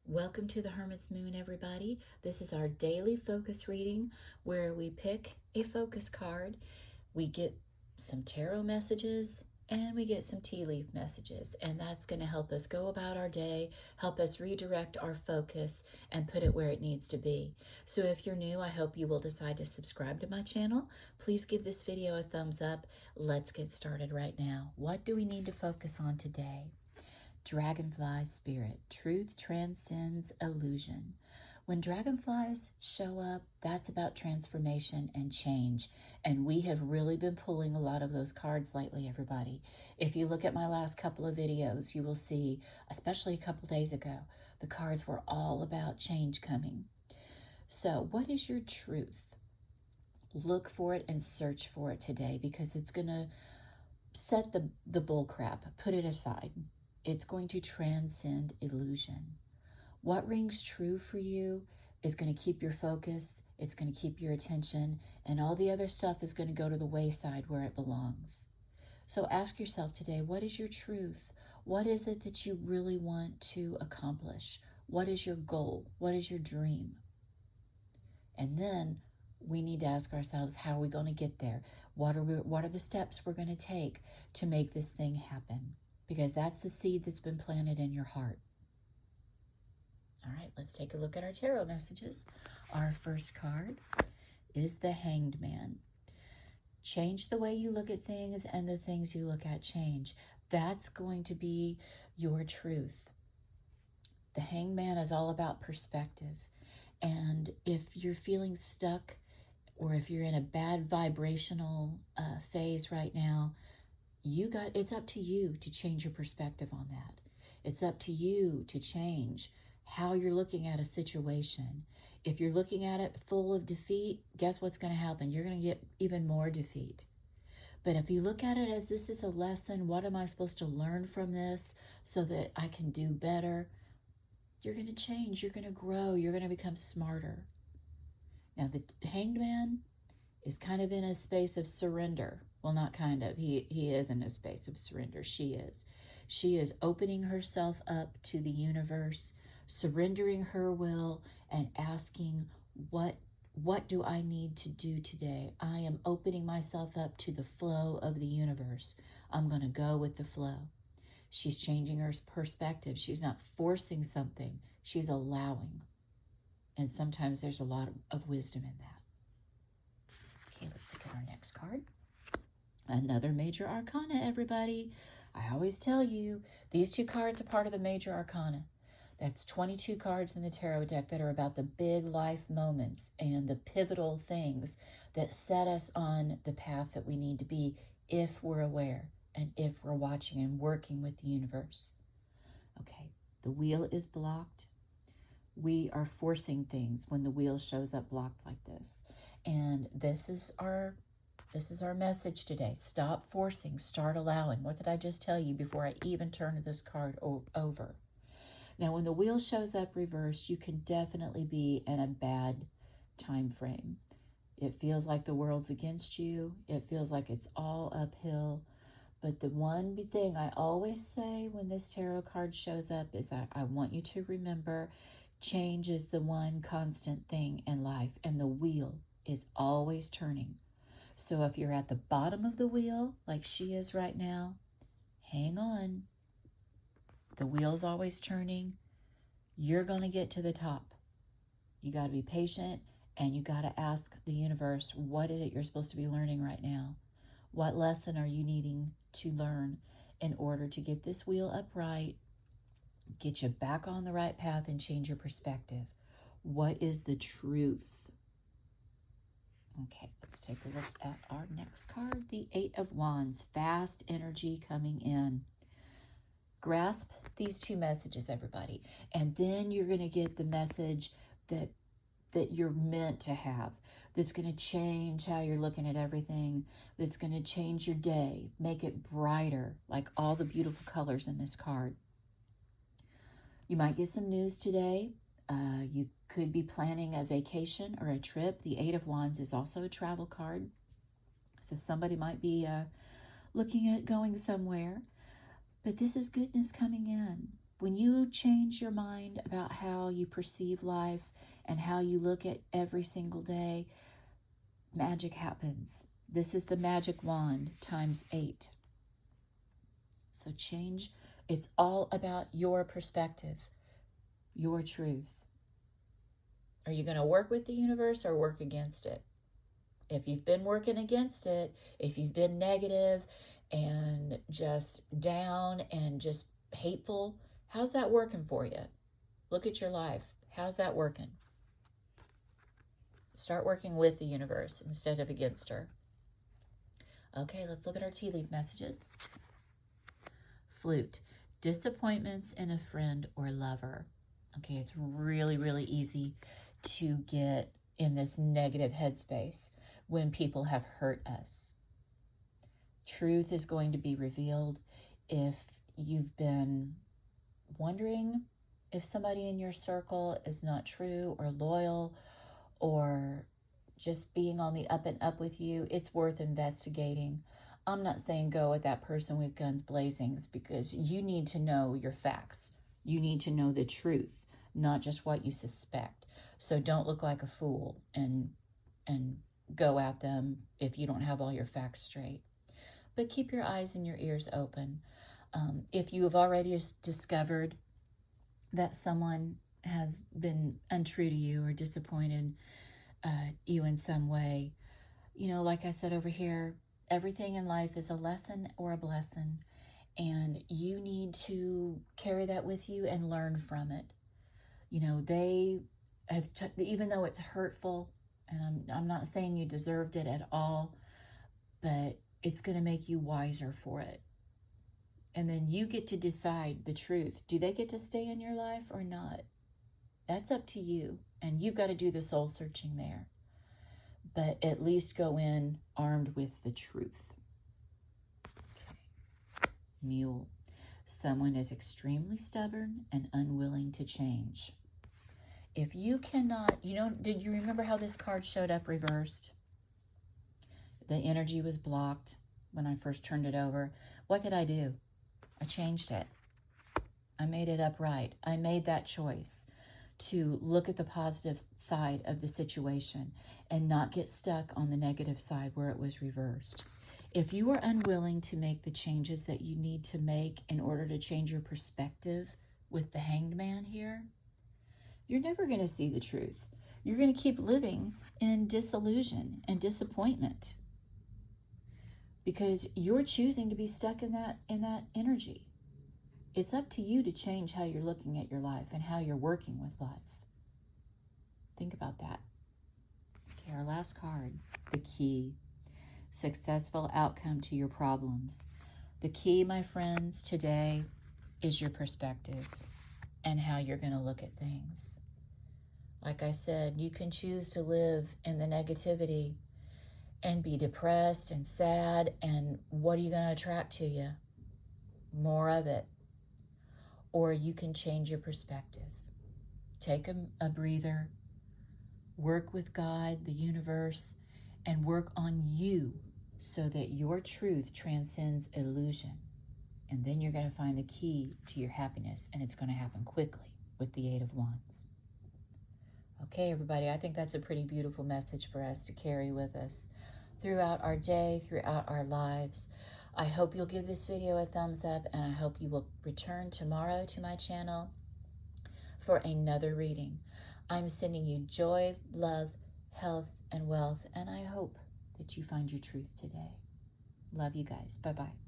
Welcome to the Hermit's Moon, everybody. This is our daily focus reading where we pick a focus card. We get some tarot messages and we get some tea leaf messages, and that's going to help us go about our day, help us redirect our focus and put it where it needs to be. So if you're new, I hope you will decide to subscribe to my channel. Please give this video a thumbs up. Let's get started right now. What do we need to focus on today? Dragonfly spirit. Truth transcends illusion. When dragonflies show up, that's about transformation and change. And we have really been pulling a lot of those cards lately, everybody. If you look at my last couple of videos, you will see, especially a couple days ago, the cards were all about change coming. So what is your truth? Look for it and search for it today, because it's going to set the bull crap. Put it aside. It's going to transcend illusion. What rings true for you is going to keep your focus, it's going to keep your attention, and all the other stuff is going to go to the wayside where it belongs. So ask yourself today, what is your truth? What is it that you really want to accomplish? What is your goal? What is your dream? And then we need to ask ourselves, how are we going to get there? What are the steps we're going to take to make this thing happen? Because that's the seed that's been planted in your heart. All right, let's take a look at our tarot messages. Our first card is the Hanged Man. Change the way you look at things, and the things you look at change. That's going to be your truth. The Hanged Man is all about perspective. And if you're feeling stuck, or if you're in a bad vibrational phase right now, it's up to you to change your perspective on that. It's up to you to change how you're looking at a situation. If you're looking at it full of defeat, guess what's going to happen? You're going to get even more defeat. But if you look at it as this is a lesson, what am I supposed to learn from this so that I can do better? You're going to change, you're going to grow, you're going to become smarter. Now, the Hanged Man is kind of in a space of surrender. Well, not kind of. He is in a space of surrender. She is. She is opening herself up to the universe, surrendering her will, and asking, what do I need to do today? I am opening myself up to the flow of the universe. I'm going to go with the flow. She's changing her perspective. She's not forcing something. She's allowing. And sometimes there's a lot of wisdom in that. Okay, let's look at our next card. Another major arcana, everybody. I always tell you, these two cards are part of the major arcana. That's 22 cards in the tarot deck that are about the big life moments and the pivotal things that set us on the path that we need to be if we're aware and if we're watching and working with the universe. Okay, the wheel is blocked. We are forcing things when the wheel shows up blocked like this. And this is our message today. Stop forcing, start allowing. What did I just tell you before I even turned this card over? Now, when the wheel shows up reversed, you can definitely be in a bad time frame. It feels like the world's against you. It feels like it's all uphill. But the one thing I always say when this tarot card shows up is that I want you to remember change is the one constant thing in life, and the wheel is always turning. So if you're at the bottom of the wheel, like she is right now, hang on. The wheel's always turning. You're going to get to the top. You got to be patient, and you got to ask the universe, what is it you're supposed to be learning right now? What lesson are you needing to learn in order to get this wheel upright, get you back on the right path, and change your perspective? What is the truth? Okay, let's take a look at our next card, the Eight of Wands, fast energy coming in. Grasp these two messages, everybody, and then you're going to get the message that you're meant to have, that's going to change how you're looking at everything, that's going to change your day, make it brighter, like all the beautiful colors in this card. You might get some news today. You could be planning a vacation or a trip. The Eight of Wands is also a travel card. So somebody might be looking at going somewhere. But this is goodness coming in. When you change your mind about how you perceive life and how you look at every single day, magic happens. This is the magic wand times 8. So change. It's all about your perspective, your truth. Are you going to work with the universe or work against it? If you've been working against it, if you've been negative and just down and just hateful, how's that working for you? Look at your life. How's that working? Start working with the universe instead of against her. Okay, let's look at our tea leaf messages. Flute. Disappointments in a friend or lover. Okay, it's really, really easy to get in this negative headspace when people have hurt us. Truth is going to be revealed. If you've been wondering if somebody in your circle is not true or loyal or just being on the up and up with you, it's worth investigating. I'm not saying go at that person with guns blazing, because you need to know your facts. You need to know the truth, not just what you suspect. So don't look like a fool and go at them if you don't have all your facts straight. But keep your eyes and your ears open. If you have already discovered that someone has been untrue to you or disappointed you in some way, you know, like I said over here, everything in life is a lesson or a blessing, and you need to carry that with you and learn from it. You know, they have, even though it's hurtful, and I'm not saying you deserved it at all, but it's going to make you wiser for it. And then you get to decide the truth. Do they get to stay in your life or not? That's up to you. And you've got to do the soul searching there. But at least go in armed with the truth. Okay. Mule. Someone is extremely stubborn and unwilling to change. If you cannot, did you remember how this card showed up reversed? The energy was blocked when I first turned it over. What did I do? I changed it. I made it upright. I made that choice to look at the positive side of the situation and not get stuck on the negative side where it was reversed. If you are unwilling to make the changes that you need to make in order to change your perspective with the Hanged Man here, you're never going to see the truth. You're going to keep living in disillusion and disappointment because you're choosing to be stuck in that energy. It's up to you to change how you're looking at your life and how you're working with life. Think about that. Okay, our last card, the key. Successful outcome to your problems. The key, my friends, today is your perspective and how you're going to look at things. Like I said, you can choose to live in the negativity and be depressed and sad, and what are you going to attract to you? More of it. Or you can change your perspective. Take a breather, work with God, the universe, and work on you so that your truth transcends illusion. And then you're going to find the key to your happiness, and it's going to happen quickly with the 8 of Wands. Okay, everybody, I think that's a pretty beautiful message for us to carry with us throughout our day, throughout our lives. I hope you'll give this video a thumbs up, and I hope you will return tomorrow to my channel for another reading. I'm sending you joy, love, health, and wealth, and I hope that you find your truth today. Love you guys. Bye-bye.